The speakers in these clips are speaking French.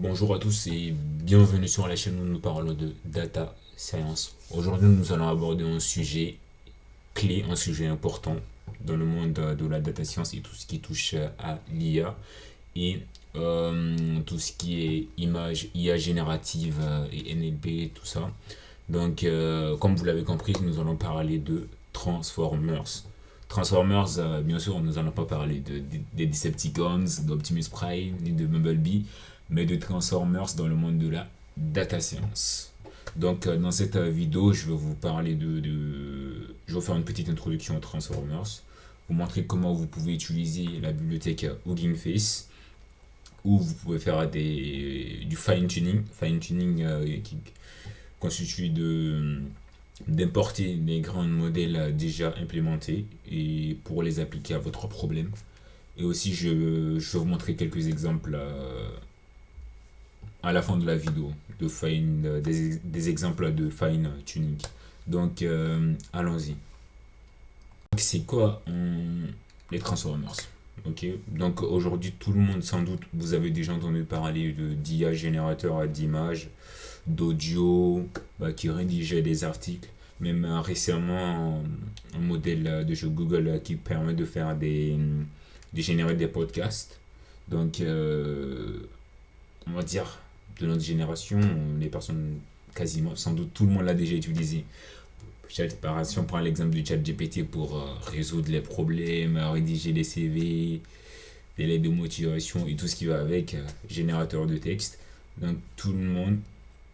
Bonjour à tous et bienvenue sur la chaîne où nous parlons de data science. Aujourd'hui, nous allons aborder un sujet clé, un sujet important dans le monde de la data science et tout ce qui touche à l'IA et tout ce qui est image, IA générative et NLP, tout ça. Donc, comme vous l'avez compris, nous allons parler de Transformers. Transformers, bien sûr, nous n'allons pas parler des Decepticons, d'Optimus Prime ni de Bumblebee, mais de Transformers dans le monde de la data science. Donc, dans cette vidéo, je vais vous parler je vais faire une petite introduction aux Transformers, vous montrer comment vous pouvez utiliser la bibliothèque Hugging Face, où vous pouvez faire du fine-tuning qui constitue d'importer des grands modèles déjà implémentés et pour les appliquer à votre problème. Et aussi, je vais vous montrer quelques exemples à la fin de la vidéo des exemples de fine tuning. Donc, allons-y. C'est quoi les Transformers? Ok, donc aujourd'hui, tout le monde, sans doute, vous avez déjà entendu parler d'IA générateur d'images, d'audio, qui rédigeait des articles. Même récemment, un modèle de jeu Google qui permet de générer des podcasts. Donc, on va dire, de notre génération, les personnes, quasiment, sans doute tout le monde l'a déjà utilisé. Si on prend l'exemple du chat GPT pour résoudre les problèmes, rédiger les CV, des lettres de motivation et tout ce qui va avec, générateur de texte. Donc tout le monde,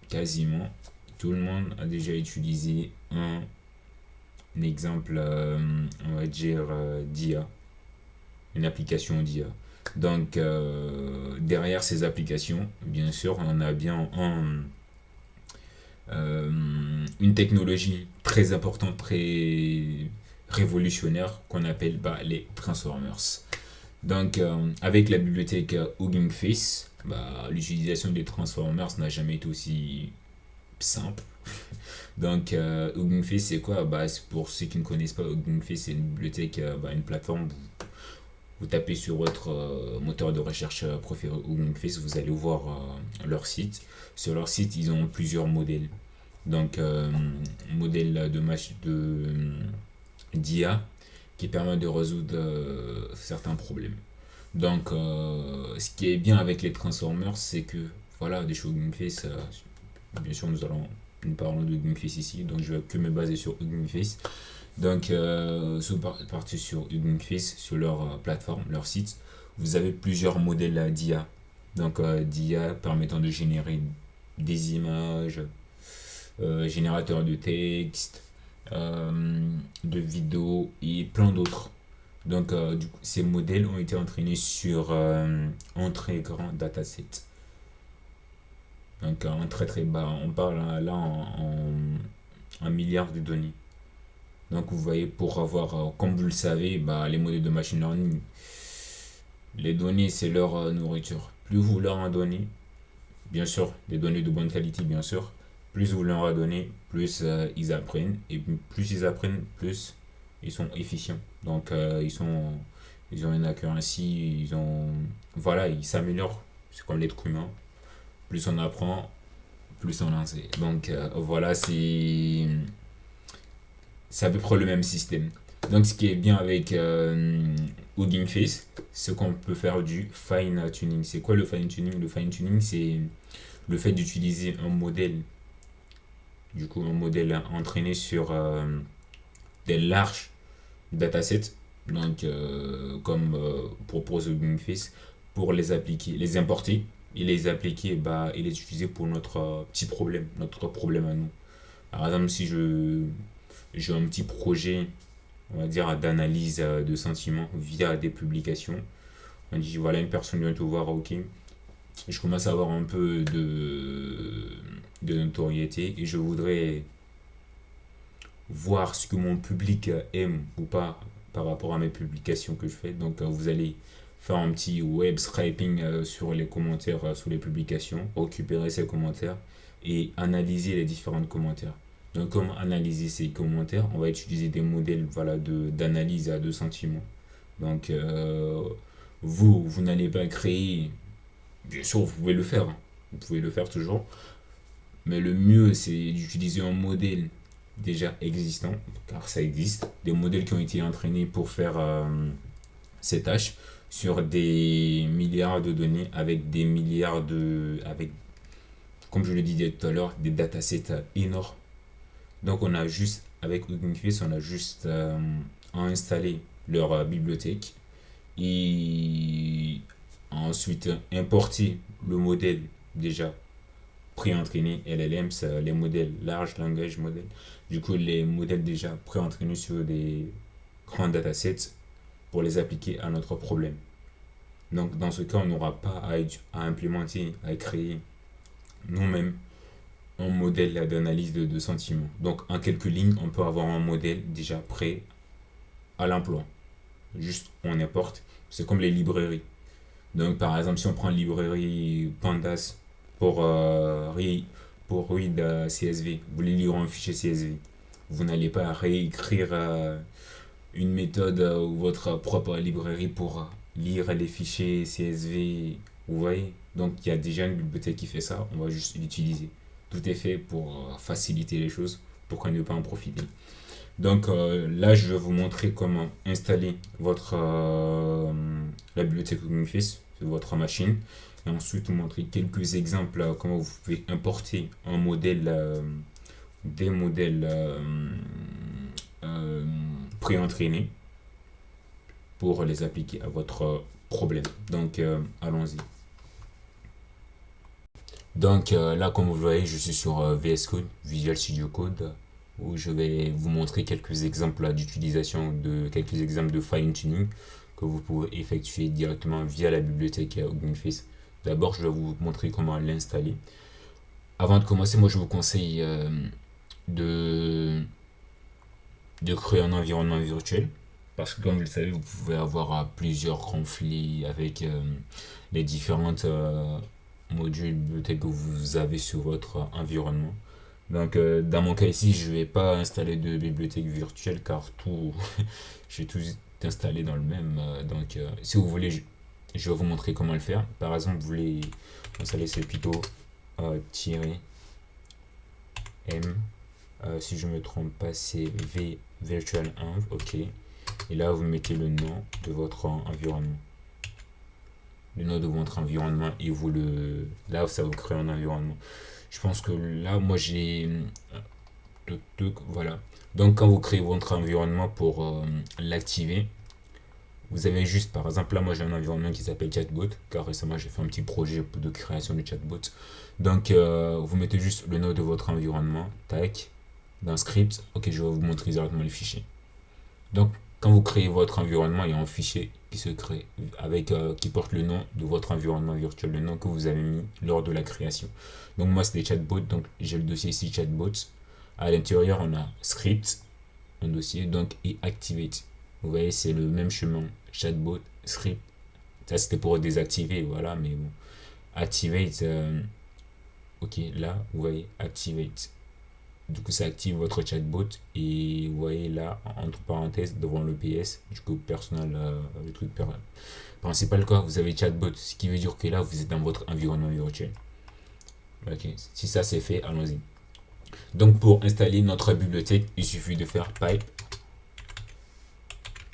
quasiment, tout le monde a déjà utilisé un exemple, on va dire, d'IA, une application d'IA. Donc derrière ces applications, bien sûr, on a bien une technologie très importante, très révolutionnaire qu'on appelle les Transformers. Donc, avec la bibliothèque Hugging Face, l'utilisation des Transformers n'a jamais été aussi simple. Donc, Hugging Face, c'est quoi? Pour ceux qui ne connaissent pas, Hugging Face, c'est une bibliothèque, une plateforme. Vous tapez sur votre moteur de recherche préféré Hugging Face, vous allez voir leur site. Sur leur site, ils ont plusieurs modèles. Donc, modèle d'IA qui permet de résoudre certains problèmes. Donc, ce qui est bien avec les Transformers, c'est que, voilà, des choses Hugging Face, bien sûr, nous parlons de Hugging Face ici, donc je vais que me baser sur Hugging Face. Donc, si vous partez sur Hugging Face, sur leur plateforme, leur site, vous avez plusieurs modèles d'IA. Donc, d'IA permettant de générer des images, générateurs de texte, de vidéos et plein d'autres. Donc, du coup, ces modèles ont été entraînés sur un très grand dataset. Donc, un très très bas. On parle là en milliards de données. Donc, vous voyez, pour avoir, comme vous le savez, les modèles de machine learning, les données, c'est leur nourriture. Plus vous leur en donnez, bien sûr, des données de bonne qualité, bien sûr, plus vous leur en donnez, plus ils apprennent. Et plus ils apprennent, plus ils sont efficients. Donc, ils ont une accuracy, voilà, ils s'améliorent. C'est comme l'être humain. Plus on apprend, plus on en sait. Donc, voilà, c'est à peu près le même système. Donc, ce qui est bien avec Hugging Face, c'est qu'on peut faire du fine tuning. C'est quoi le fine tuning? Le fine tuning, c'est le fait d'utiliser un modèle, du coup, un modèle entraîné sur des larges datasets, donc comme propose Hugging Face, pour les appliquer, les importer et les appliquer et les utiliser pour notre petit problème, notre problème à nous. Par exemple, si j'ai un petit projet, on va dire, d'analyse de sentiments via des publications. On dit, voilà, une personne vient te voir, ok, je commence à avoir un peu de notoriété et je voudrais voir ce que mon public aime ou pas par rapport à mes publications que je fais. Donc, vous allez faire un petit web scraping sur les commentaires, sous les publications, récupérer ces commentaires et analyser les différents commentaires. Donc, comment analyser ces commentaires? On va utiliser des modèles, voilà, d'analyse de sentiments. Donc, vous n'allez pas créer, bien sûr, vous pouvez le faire, hein, vous pouvez le faire toujours. Mais le mieux, c'est d'utiliser un modèle déjà existant, car ça existe, des modèles qui ont été entraînés pour faire ces tâches sur des milliards de données avec des milliards avec, comme je le disais tout à l'heure, des datasets énormes. Donc on a juste, avec Hugging Face, on a juste à installer leur bibliothèque et ensuite importer le modèle déjà pré-entraînés, LLM, c'est les modèles large language model. Du coup, les modèles déjà pré-entraînés sur des grands datasets pour les appliquer à notre problème. Donc, dans ce cas, on n'aura pas à implémenter, à créer nous-mêmes un modèle d'analyse de sentiments. Donc, en quelques lignes, on peut avoir un modèle déjà prêt à l'emploi. Juste, on importe. C'est comme les librairies. Donc, par exemple, si on prend une librairie Pandas pour, read CSV, vous voulez lire un fichier CSV, vous n'allez pas réécrire une méthode ou votre propre librairie pour lire les fichiers CSV. Vous voyez? Donc, il y a déjà une bibliothèque qui fait ça, on va juste l'utiliser. Tout est fait pour faciliter les choses, pourquoi ne pas en profiter? Donc là, je vais vous montrer comment installer la bibliothèque Office sur votre machine. Et ensuite, vous montrer quelques exemples comment vous pouvez importer un modèle, des modèles pré-entraînés pour les appliquer à votre problème. Donc, allons-y. Donc là, comme vous voyez, je suis sur VS Code, Visual Studio Code, où je vais vous montrer quelques exemples d'utilisation de quelques exemples de fine tuning que vous pouvez effectuer directement via la bibliothèque Hugging Face. D'abord, je vais vous montrer comment l'installer. Avant de commencer, moi je vous conseille de créer un environnement virtuel, parce que comme vous le savez, vous pouvez avoir plusieurs conflits avec les différentes modules bibliothèques que vous avez sur votre environnement. Donc dans mon cas ici, je ne vais pas installer de bibliothèque virtuelle car tout, j'ai tout installé dans le même. Donc si vous voulez, je vais vous montrer comment le faire. Par exemple, vous voulez installer c'est plutôt -m. Si je ne me trompe pas, c'est virtual env. Ok. Et là, vous mettez le nom de votre environnement. Le nom de votre environnement et vous le. Là, ça vous crée un environnement. Je pense que là, moi j'ai. Voilà. Donc, quand vous créez votre environnement pour l'activer, vous avez juste, par exemple, là, moi j'ai un environnement qui s'appelle Chatbot, car récemment j'ai fait un petit projet de création de Chatbot. Donc, vous mettez juste le nom de votre environnement, tac, dans script. Ok, je vais vous montrer directement le fichier. Donc, quand vous créez votre environnement, il y a un fichier qui se crée avec qui porte le nom de votre environnement virtuel, le nom que vous avez mis lors de la création. Donc moi c'est des chatbots, donc j'ai le dossier ici chatbots. À l'intérieur on a script, un dossier, donc et activate. Vous voyez c'est le même chemin, chatbot, script. Ça c'était pour désactiver, voilà, mais bon. Activate, ok là vous voyez activate. Du coup, ça active votre chatbot et vous voyez là, entre parenthèses, devant le PS, du coup, personnel, le truc principal, quoi, vous avez chatbot, ce qui veut dire que là, vous êtes dans votre environnement virtuel. Ok, si ça c'est fait, allons-y. Donc, pour installer notre bibliothèque, il suffit de faire pipe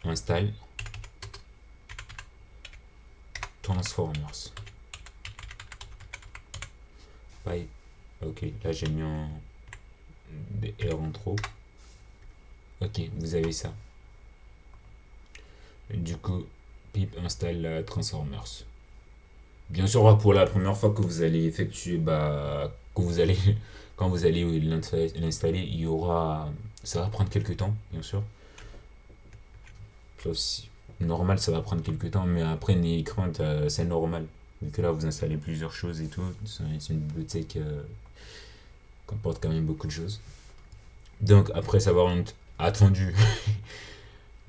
install transformers. Pipe, ok, là j'ai mis des R en trop. Ok, vous avez ça. Du coup, pip installe transformers. Bien sûr, pour la première fois que vous allez effectuer, que vous allez, quand vous allez l'installer, il y aura, ça va prendre quelques temps, bien sûr. Sauf si, normal, ça va prendre quelques temps, mais après, n'ayez crainte, c'est normal. Vu que là, vous installez plusieurs choses et tout, c'est une bibliothèque qui comporte quand même beaucoup de choses. Donc, après savoir attendu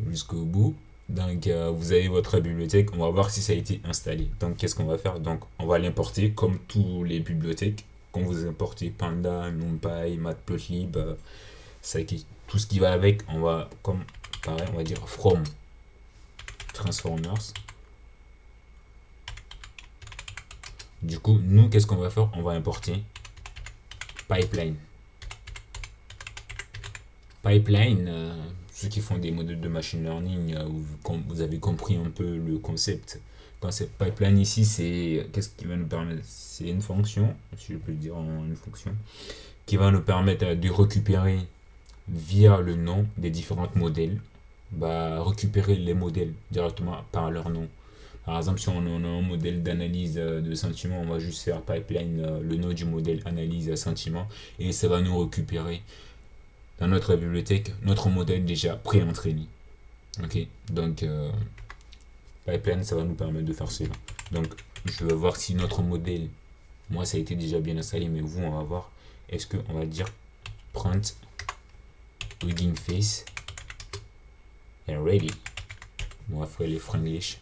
jusqu'au bout, donc vous avez votre bibliothèque, on va voir si ça a été installé. Donc qu'est-ce qu'on va faire? Donc on va l'importer comme tous les bibliothèques. Quand vous importez Panda, NumPy, Matplotlib, tout ce qui va avec, on va comme pareil, on va dire from transformers Du coup, nous, qu'est-ce qu'on va faire? On va importer pipeline. Pipeline, ceux qui font des modèles de machine learning, vous avez compris un peu le concept. Concept pipeline ici, c'est qu'est-ce qui va nous permettre? C'est une fonction, si je peux le dire en une fonction, qui va nous permettre de récupérer via le nom des différents modèles, récupérer les modèles directement par leur nom. Par exemple, si on a un modèle d'analyse de sentiments, on va juste faire pipeline le nom du modèle analyse sentiment et ça va nous récupérer dans notre bibliothèque notre modèle déjà pré-entraîné. Ok, donc pipeline, ça va nous permettre de faire cela. Donc, je vais voir si notre modèle, moi, ça a été déjà bien installé, mais vous, on va voir. Est-ce qu'on va dire print Hugging Face and ready. On va faire les franglish.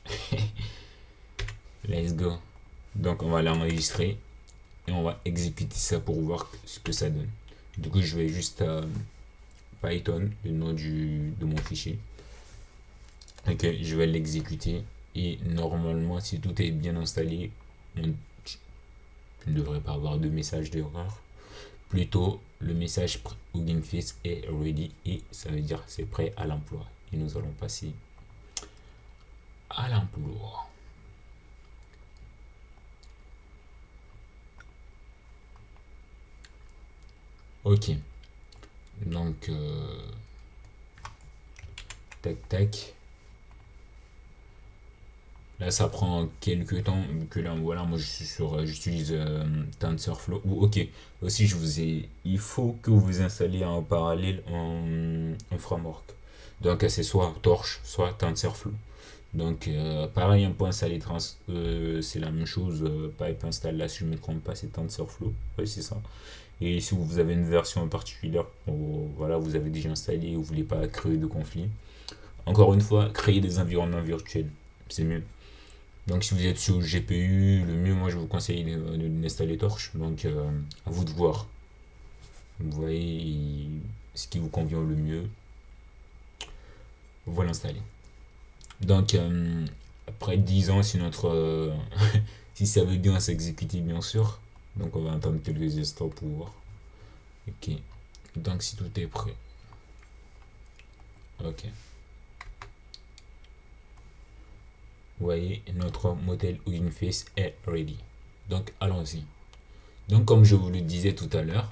Let's go. Donc, on va l'enregistrer et on va exécuter ça pour voir ce que ça donne. Du coup, je vais juste Python, le nom de mon fichier. Ok, je vais l'exécuter et normalement, si tout est bien installé, on ne devrait pas avoir de message d'erreur. Plutôt, le message Hugging Face est ready et ça veut dire c'est prêt à l'emploi. Et nous allons passer à l'emploi. Ok. Donc, tac tac. Là, ça prend quelques temps, vu que là, voilà, moi, j'utilise TensorFlow. Ou, ok, aussi, il faut que vous installiez en parallèle un framework. Donc, c'est soit Torch, soit TensorFlow. Donc, pareil, un point installer, c'est la même chose. Pipe installe là, si je ne me trompe pas, c'est TensorFlow. Oui, c'est ça. Et si vous avez une version particulière, voilà, vous avez déjà installé, vous ne voulez pas créer de conflit. Encore une fois, créer des environnements virtuels, c'est mieux. Donc si vous êtes sur le GPU, le mieux, moi je vous conseille d'installer Torch. Donc à vous de voir. Vous voyez ce qui vous convient le mieux. Vous l'installer. Donc après 10 ans, si notre si ça veut bien s'exécuter bien sûr. Donc on va attendre quelques instants pour voir. Ok. Donc si tout est prêt. Ok. Vous voyez, notre modèle Hugging Face est ready. Donc allons-y. Donc comme je vous le disais tout à l'heure,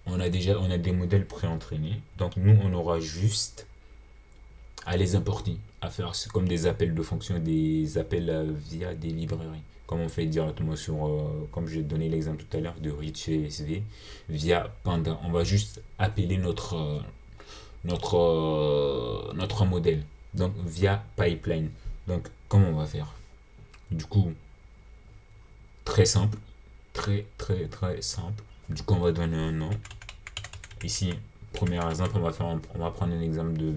on a des modèles pré-entraînés. Donc nous, on aura juste à les importer, à faire comme des appels de fonction, des appels via des librairies. Comme on fait directement comme j'ai donné l'exemple tout à l'heure de ReachESV, via Panda. On va juste appeler notre modèle. Donc via pipeline. Donc comment on va faire? Du coup, très simple. Très très très simple. Du coup, on va donner un nom. Ici, premier exemple, on va prendre un exemple de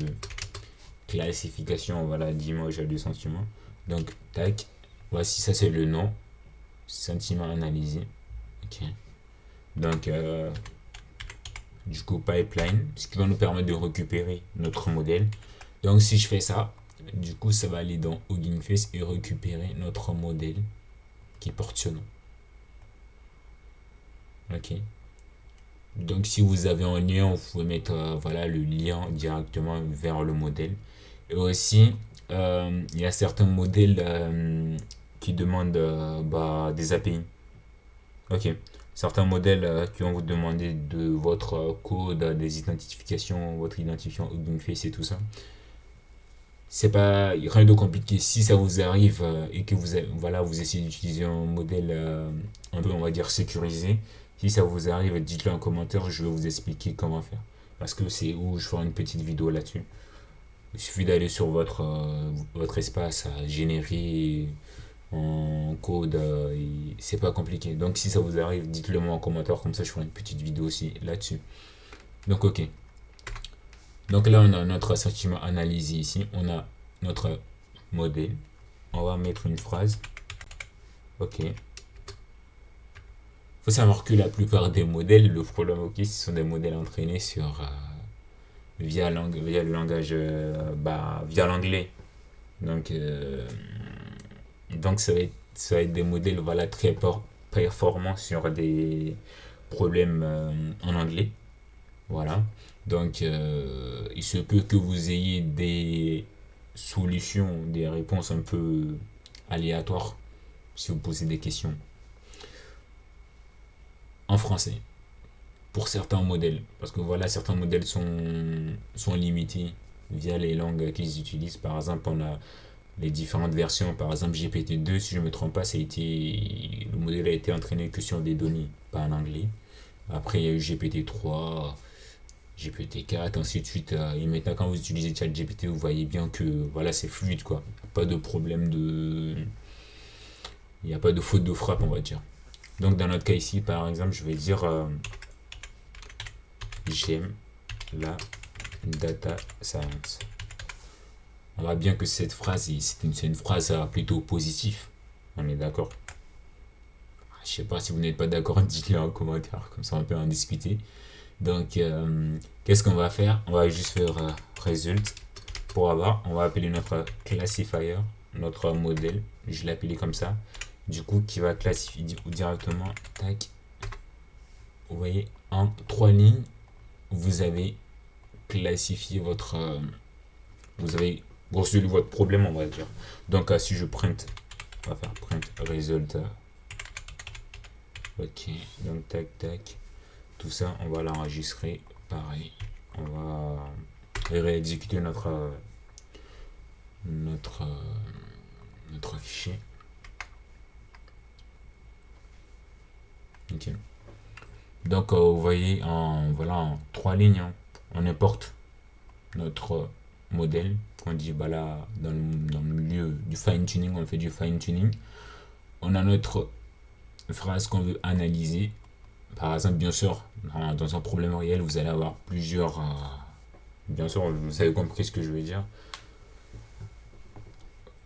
classification, voilà, d'image à deux sentiments. Donc, tac, voici, ça c'est le nom, sentiment analysé. Ok. Donc, du coup, pipeline, ce qui va nous permettre de récupérer notre modèle. Donc, si je fais ça, du coup, ça va aller dans Hugging Face et récupérer notre modèle qui porte ce nom. Ok. Donc, si vous avez un lien, vous pouvez mettre voilà, le lien directement vers le modèle. Et aussi, il y a certains modèles qui demandent des API. Ok. Certains modèles qui vont vous demander de votre code, des identifications, votre identifiant Hugging Face et tout ça. C'est pas rien de compliqué. Si ça vous arrive et que vous essayez d'utiliser un modèle un peu, on va dire, sécurisé, si ça vous arrive, dites-le en commentaire, je vais vous expliquer comment faire. Parce que c'est où je ferai une petite vidéo là-dessus. Il suffit d'aller sur votre espace à générer en code et c'est pas compliqué. Donc si ça vous arrive, dites-le moi en commentaire, comme ça je ferai une petite vidéo aussi là-dessus. Donc ok. Donc là on a notre sentiment analysé ici, on a notre modèle. On va mettre une phrase. Ok. Faut savoir que la plupart des modèles, le problème ok, ce sont des modèles entraînés via le langage, via l'anglais. Donc Donc ça va être des modèles voilà, très performants sur des problèmes en anglais. Voilà. Donc il se peut que vous ayez des solutions, des réponses un peu aléatoires si vous posez des questions en français pour certains modèles. Parce que voilà, certains modèles sont limités via les langues qu'ils utilisent. Par exemple, on a les différentes versions. Par exemple, GPT-2, si je ne me trompe pas, le modèle a été entraîné que sur des données, pas en anglais. Après, il y a eu GPT-3, GPT-4, ainsi de suite. Et maintenant, quand vous utilisez ChatGPT, vous voyez bien que voilà, c'est fluide, quoi. Pas de problème de. Il n'y a pas de faute de frappe, on va dire. Donc, dans notre cas ici, par exemple, je vais dire j'aime la data science. On voit bien que cette phrase, c'est une phrase plutôt positive. On est d'accord. Je sais pas si vous n'êtes pas d'accord, dites-le en commentaire, comme ça on peut en discuter. Donc, qu'est-ce qu'on va faire? On va juste faire result pour avoir. On va appeler notre classifier, notre modèle. Je l'ai appelé comme ça. Du coup, qui va classifier directement. Tac. Vous voyez, en 3 lignes, vous avez classifié votre. Vous avez résolu votre problème, on va dire. Donc, si je print, on va faire print résultat. Ok, donc tac tac. Tout ça, on va l'enregistrer. Pareil, on va réexécuter notre, notre fichier. Ok. Donc, vous voyez, voilà, en 3 lignes, hein, on importe notre modèle. On dit, bah là, dans le milieu du fine-tuning, on fait du fine-tuning. On a notre phrase qu'on veut analyser. Par exemple, bien sûr, dans un problème réel, vous allez avoir plusieurs. Bien sûr, vous avez compris ce que je veux dire.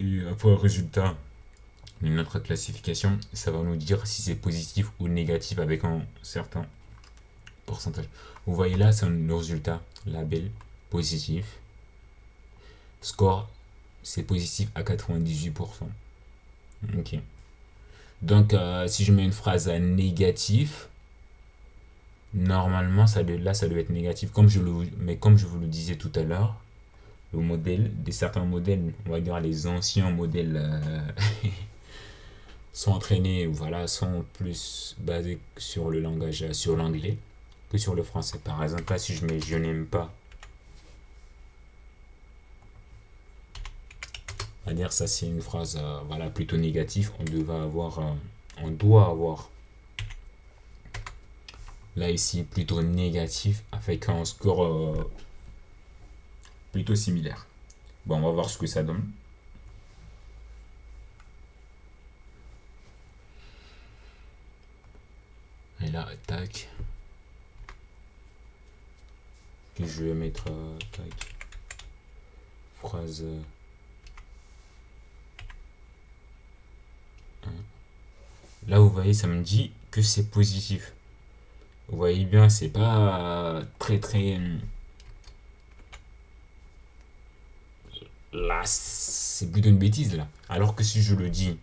Et après, le résultat de notre classification, ça va nous dire si c'est positif ou négatif avec un certain pourcentage. Vous voyez là, c'est le résultat. Label, positif. Score, c'est positif à 98%. Ok. Donc, si je mets une phrase à négatif, normalement, là, ça doit être négatif. Mais comme je vous le disais tout à l'heure, le modèle, certains modèles, on va dire les anciens modèles, sont entraînés, voilà, sont plus basés sur le langage, sur l'anglais, que sur le français. Par exemple, là, si je mets je n'aime pas, on va dire ça, c'est une phrase, voilà, plutôt négative. On doit avoir là ici plutôt négatif avec un score plutôt similaire. Bon, on va voir ce que ça donne. Et là, tac. Que je vais mettre tac. Phrase. Là, vous voyez, ça me dit que c'est positif. Vous voyez bien, c'est pas très très. Là, c'est plutôt une bêtise là. Alors que si je le dis,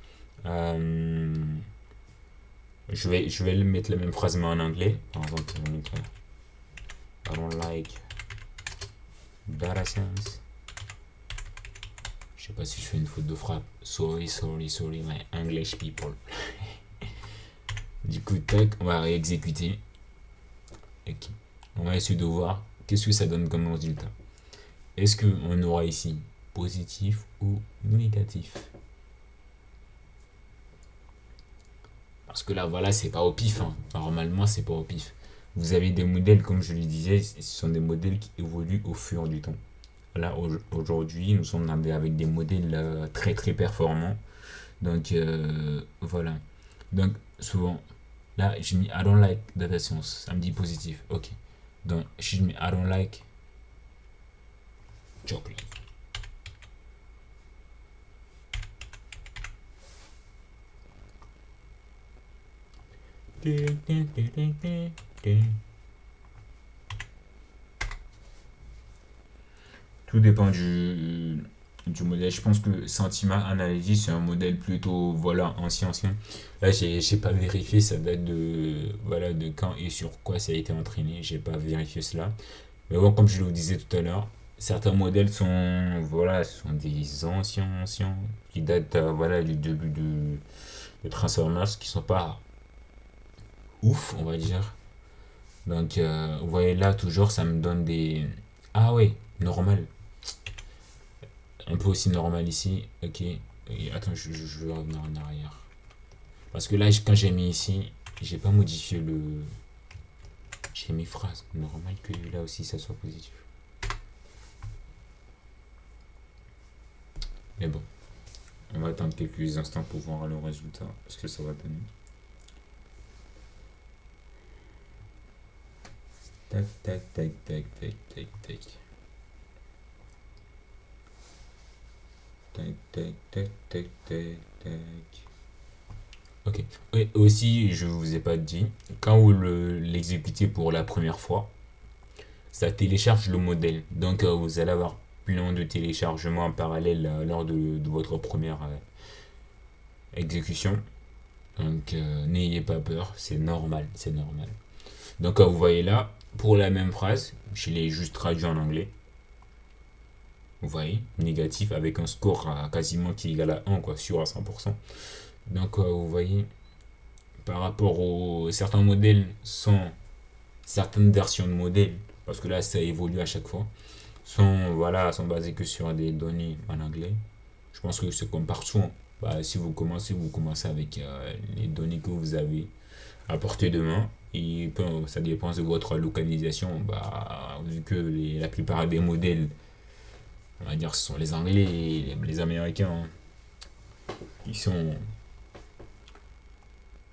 je vais mettre la même phrase mais en anglais. Par exemple, je vais mettre I don't like data science. Je sais pas si je fais une faute de frappe. Sorry, sorry, sorry, my English people. Du coup, tac, on va réexécuter. Okay. On va essayer de voir qu'est-ce que ça donne comme résultat. Est-ce qu'on aura ici positif ou négatif? Parce que là, voilà, c'est pas au pif. Hein. Normalement, c'est pas au pif. Vous avez des modèles, comme je le disais, ce sont des modèles qui évoluent au fur du temps. Là, aujourd'hui, nous sommes avec des modèles très très performants. Donc, voilà. Donc, souvent, là, j'ai mis I don't like data science. Ça me dit positif. Ok. Donc, si je mets I don't like chocolate. Tout dépend du modèle. Je pense que Sentiment Analysis, c'est un modèle plutôt, voilà, ancien. Là, j'ai pas vérifié, ça date voilà, de quand et sur quoi ça a été entraîné. J'ai pas vérifié cela. Mais bon, comme je vous disais tout à l'heure, certains modèles voilà, sont des anciens, qui datent, voilà, du début de Transformers, qui sont pas ouf, on va dire. Donc, vous voyez là, toujours, ça me donne des... Ah ouais, normal. Un peu aussi normal ici. Ok. Et attends, je vais revenir en arrière. Parce que là, quand j'ai mis ici, j'ai pas modifié le... J'ai mis phrase. Normal que là aussi, ça soit positif. Mais bon, on va attendre quelques instants pour voir le résultat. Ce que ça va donner. Tac, tac, tac, tac, tac, tac, tac. Tac, tac, tac, tac, tac, tac. Ok. Et aussi, je vous ai pas dit, quand vous l'exécutez pour la première fois, ça télécharge le modèle. Donc, vous allez avoir plein de téléchargements en parallèle lors de votre première exécution. Donc, n'ayez pas peur, c'est normal, c'est normal. Donc, vous voyez là, pour la même phrase, je l'ai juste traduit en anglais. Vous voyez, négatif avec un score quasiment qui est égal à 1, quoi, sûr à 100%. Donc, vous voyez, par rapport aux certains modèles certaines versions de modèles, parce que là, ça évolue à chaque fois, sont basées que sur des données en anglais. Je pense que c'est comme partout, hein. Bah, si vous commencez avec les données que vous avez à portée de main. Et ça dépend de votre localisation. Bah, vu que la plupart des modèles, on va dire, ce sont les Anglais et les Américains, hein, qui sont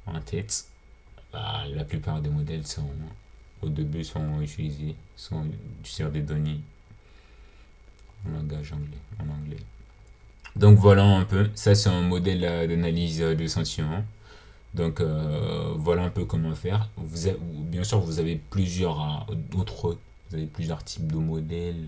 en tête. Bah, la plupart des modèles au début sont utilisés sur des données en langage anglais, en anglais. Donc voilà un peu. Ça, c'est un modèle d'analyse de sentiments. Donc voilà un peu comment faire. Bien sûr, vous avez plusieurs types de modèles.